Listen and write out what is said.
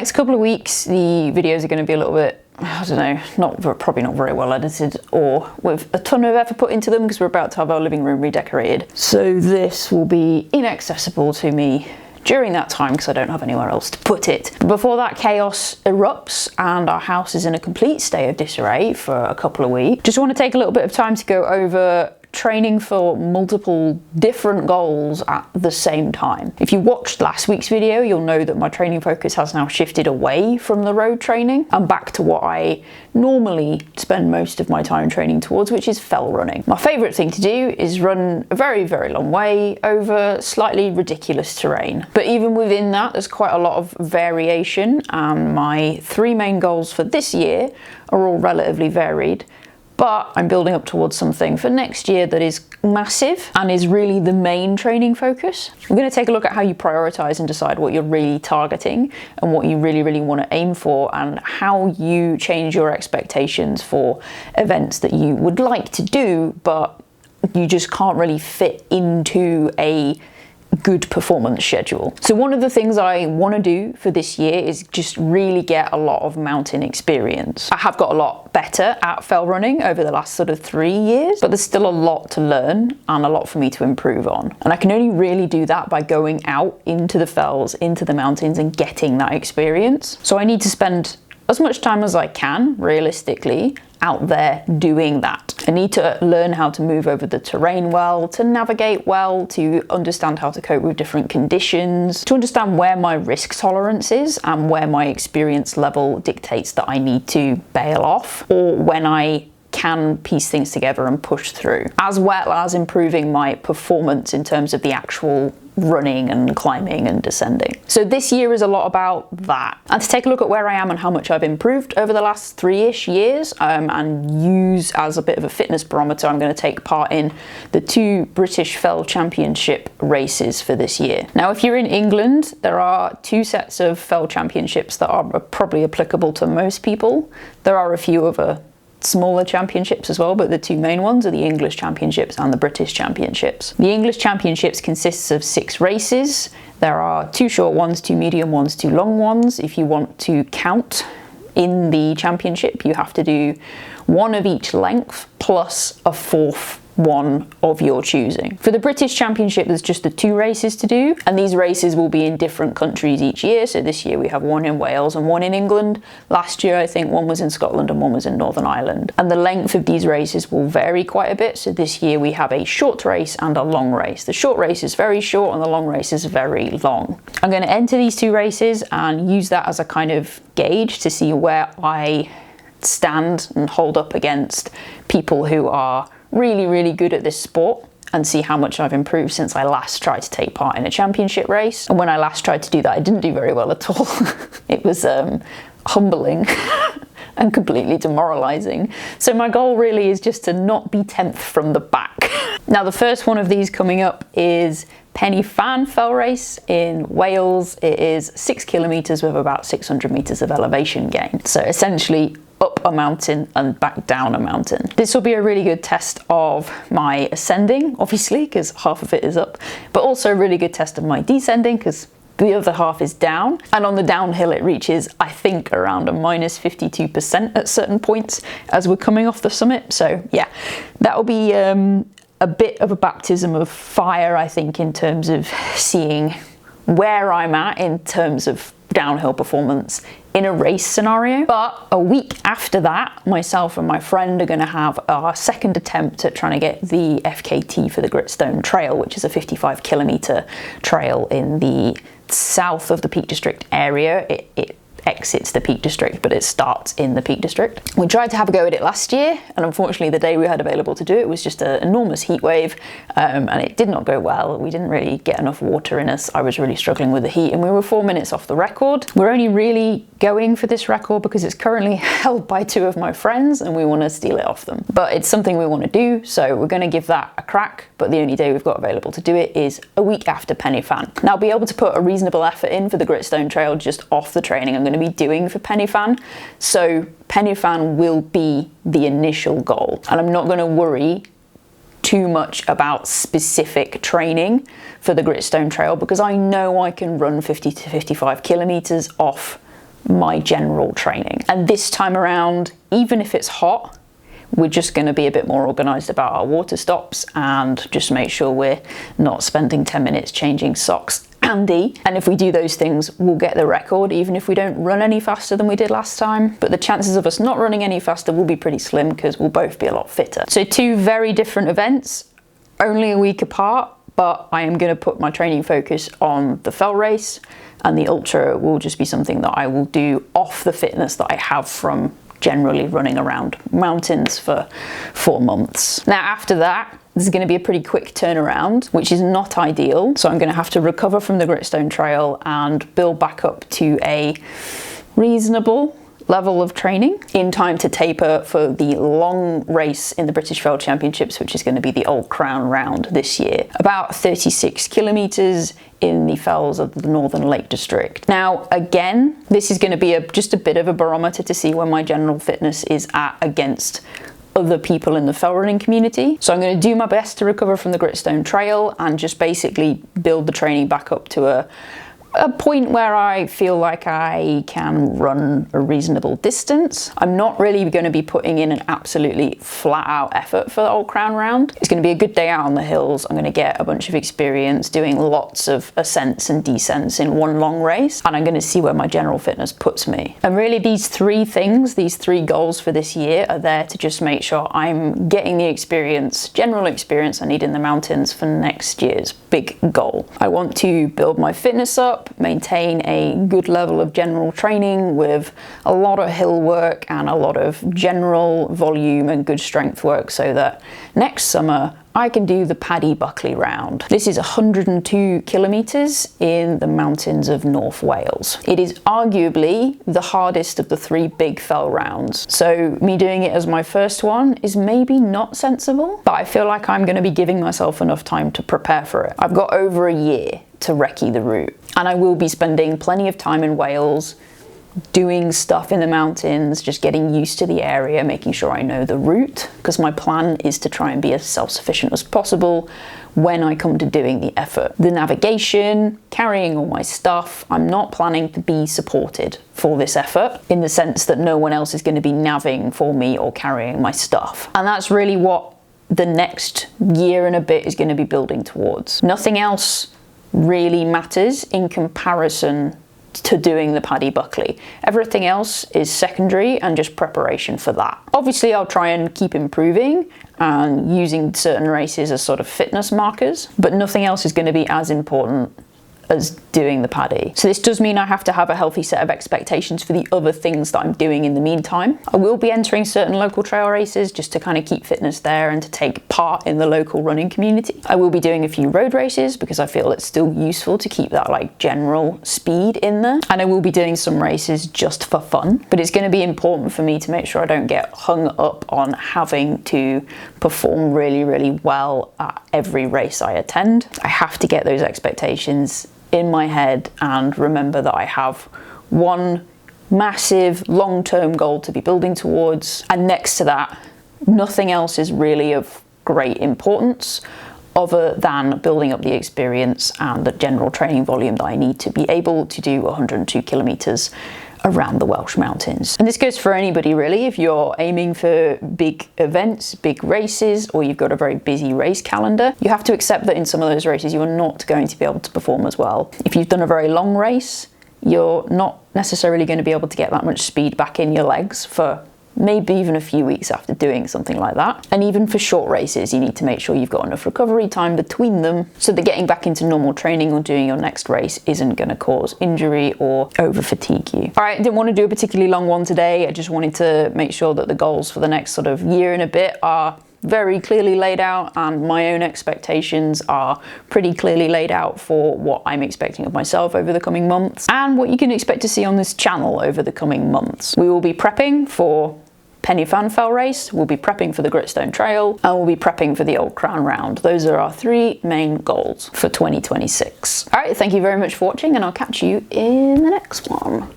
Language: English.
Next couple of weeks, the videos are going to be a little bit, I don't know, probably not very well edited or with a ton of effort put into them because we're about to have our living room redecorated. So this will be inaccessible to me during that time because I don't have anywhere else to put it. Before that chaos erupts and our house is in a complete state of disarray for a couple of weeks, just want to take a little bit of time to go over training for multiple different goals at the same time. If you watched last week's video, you'll know that my training focus has now shifted away from the road training and back to what I normally spend most of my time training towards, which is fell running. My favourite thing to do is run a very, very long way over slightly ridiculous terrain. But even within that, there's quite a lot of variation, and my 3 main goals for this year are all relatively varied. But I'm building up towards something for next year that is massive and is really the main training focus. I'm going to take a look at how you prioritize and decide what you're really targeting and what you really, really want to aim for, and how you change your expectations for events that you would like to do, but you just can't really fit into a good performance schedule. So one of the things I want to do for this year is just really get a lot of mountain experience. I have got a lot better at fell running over the last sort of 3 years, but there's still a lot to learn and a lot for me to improve on. And I can only really do that by going out into the fells, into the mountains, and getting that experience. So I need to spend as much time as I can, realistically, out there doing that. I need to learn how to move over the terrain well, to navigate well, to understand how to cope with different conditions, to understand where my risk tolerance is and where my experience level dictates that I need to bail off, or when I can piece things together and push through, as well as improving my performance in terms of the actual running and climbing and descending. So this year is a lot about that. And to take a look at where I am and how much I've improved over the last 3-ish years, and use as a bit of a fitness barometer, I'm going to take part in the 2 British Fell Championship races for this year. Now, if you're in England, there are 2 sets of Fell Championships that are probably applicable to most people. There are a few other smaller championships as well, but the 2 main ones are the English Championships and the British Championships. The English Championships consists of 6 races. There are 2 short ones, 2 medium ones, 2 long ones. If you want to count in the championship, you have to do 1 of each length plus a 4th one of your choosing. For the British Championship, there's just the 2 races to do, and these races will be in different countries each year. So this year we have 1 in Wales and 1 in England. Last year I think 1 was in Scotland and 1 was in Northern Ireland. And the length of these races will vary quite a bit. So this year we have a short race and a long race. The short race is very short and the long race is very long. I'm going to enter these 2 races and use that as a kind of gauge to see where I stand and hold up against people who are really, really good at this sport, and see how much I've improved since I last tried to take part in a championship race. And when I last tried to do that, I didn't do very well at all. It was humbling and completely demoralizing. So my goal really is just to not be 10th from the back. Now, the first one of these coming up is Pen y Fan Fell Race in Wales. It is 6 kilometers with about 600 meters of elevation gain. So essentially up a mountain and back down a mountain. This will be a really good test of my ascending, obviously, because half of it is up, but also a really good test of my descending because the other half is down. And on the downhill, it reaches, I think, around a minus 52% at certain points as we're coming off the summit. So yeah, that will be a bit of a baptism of fire, I think, in terms of seeing where I'm at in terms of downhill performance in a race scenario. But a week after that, myself and my friend are going to have our second attempt at trying to get the FKT for the Gritstone Trail, which is a 55 kilometer trail in the south of the Peak District area. It exits the Peak District, but it starts in the Peak District. We tried to have a go at it last year, and unfortunately the day we had available to do it was just an enormous heat wave, and it did not go well. We didn't really get enough water in us. I was really struggling with the heat, and we were 4 minutes off the record. We're only really going for this record because it's currently held by 2 of my friends and we want to steal it off them. But it's something we want to do, so we're going to give that a crack, but the only day we've got available to do it is a week after Pen y Fan. Now, I'll be able to put a reasonable effort in for the Gritstone Trail just off the training I'm going to be doing for Pen y Fan. So Pen y Fan will be the initial goal, and I'm not going to worry too much about specific training for the Gritstone Trail because I know I can run 50 to 55 kilometers off my general training. And this time around, even if it's hot, we're just going to be a bit more organised about our water stops and just make sure we're not spending 10 minutes changing socks handy. And if we do those things, we'll get the record, even if we don't run any faster than we did last time. But the chances of us not running any faster will be pretty slim because we'll both be a lot fitter. So 2 very different events, only a week apart, but I am going to put my training focus on the fell race, and the ultra will just be something that I will do off the fitness that I have from generally running around mountains for 4 months. Now after that, this is going to be a pretty quick turnaround, which is not ideal. So I'm going to have to recover from the Gritstone Trail and build back up to a reasonable level of training in time to taper for the long race in the British Fell Championships, which is going to be the Old Crown Round this year. About 36 kilometres in the fells of the Northern Lake District. Now, again, this is going to be just a bit of a barometer to see where my general fitness is at against other people in the fell running community. So I'm going to do my best to recover from the Gritstone Trail and just basically build the training back up to a point where I feel like I can run a reasonable distance. I'm not really going to be putting in an absolutely flat out effort for the Old Crown Round. It's going to be a good day out on the hills. I'm going to get a bunch of experience doing lots of ascents and descents in one long race, and I'm going to see where my general fitness puts me. And really these 3 things, these 3 goals for this year are there to just make sure I'm getting the experience, general experience I need in the mountains for next year's big goal. I want to build my fitness up, maintain a good level of general training with a lot of hill work and a lot of general volume and good strength work, so that next summer I can do the Paddy Buckley Round. This is 102 kilometres in the mountains of North Wales. It is arguably the hardest of the 3 big fell rounds. So me doing it as my first one is maybe not sensible, but I feel like I'm going to be giving myself enough time to prepare for it. I've got over a year to recce the route, and I will be spending plenty of time in Wales doing stuff in the mountains, just getting used to the area, making sure I know the route, because my plan is to try and be as self-sufficient as possible when I come to doing the effort. The navigation, carrying all my stuff, I'm not planning to be supported for this effort in the sense that no one else is going to be navving for me or carrying my stuff. And that's really what the next year and a bit is going to be building towards. Nothing else really matters in comparison to doing the Paddy Buckley. Everything else is secondary and just preparation for that. Obviously I'll try and keep improving and using certain races as sort of fitness markers, but nothing else is going to be as important as doing the Paddy. So this does mean I have to have a healthy set of expectations for the other things that I'm doing in the meantime. I will be entering certain local trail races just to kind of keep fitness there and to take part in the local running community. I will be doing a few road races because I feel it's still useful to keep that like general speed in there. And I will be doing some races just for fun, but it's going to be important for me to make sure I don't get hung up on having to perform really, really well at every race I attend. I have to get those expectations in my head and remember that I have one massive long-term goal to be building towards, and next to that nothing else is really of great importance other than building up the experience and the general training volume that I need to be able to do 102 kilometres around the Welsh mountains. And this goes for anybody really. If you're aiming for big events, big races, or you've got a very busy race calendar, you have to accept that in some of those races you are not going to be able to perform as well. If you've done a very long race, you're not necessarily going to be able to get that much speed back in your legs for maybe even a few weeks after doing something like that. And even for short races, you need to make sure you've got enough recovery time between them so that getting back into normal training or doing your next race isn't going to cause injury or over fatigue you. All right, I didn't want to do a particularly long one today. I just wanted to make sure that the goals for the next sort of year and a bit are very clearly laid out, and my own expectations are pretty clearly laid out for what I'm expecting of myself over the coming months and what you can expect to see on this channel over the coming months. We will be prepping for Pen y Fan Fell race, we'll be prepping for the Gritstone Trail, and we'll be prepping for the Old Crown Round. Those are our 3 main goals for 2026. All right, thank you very much for watching, and I'll catch you in the next one.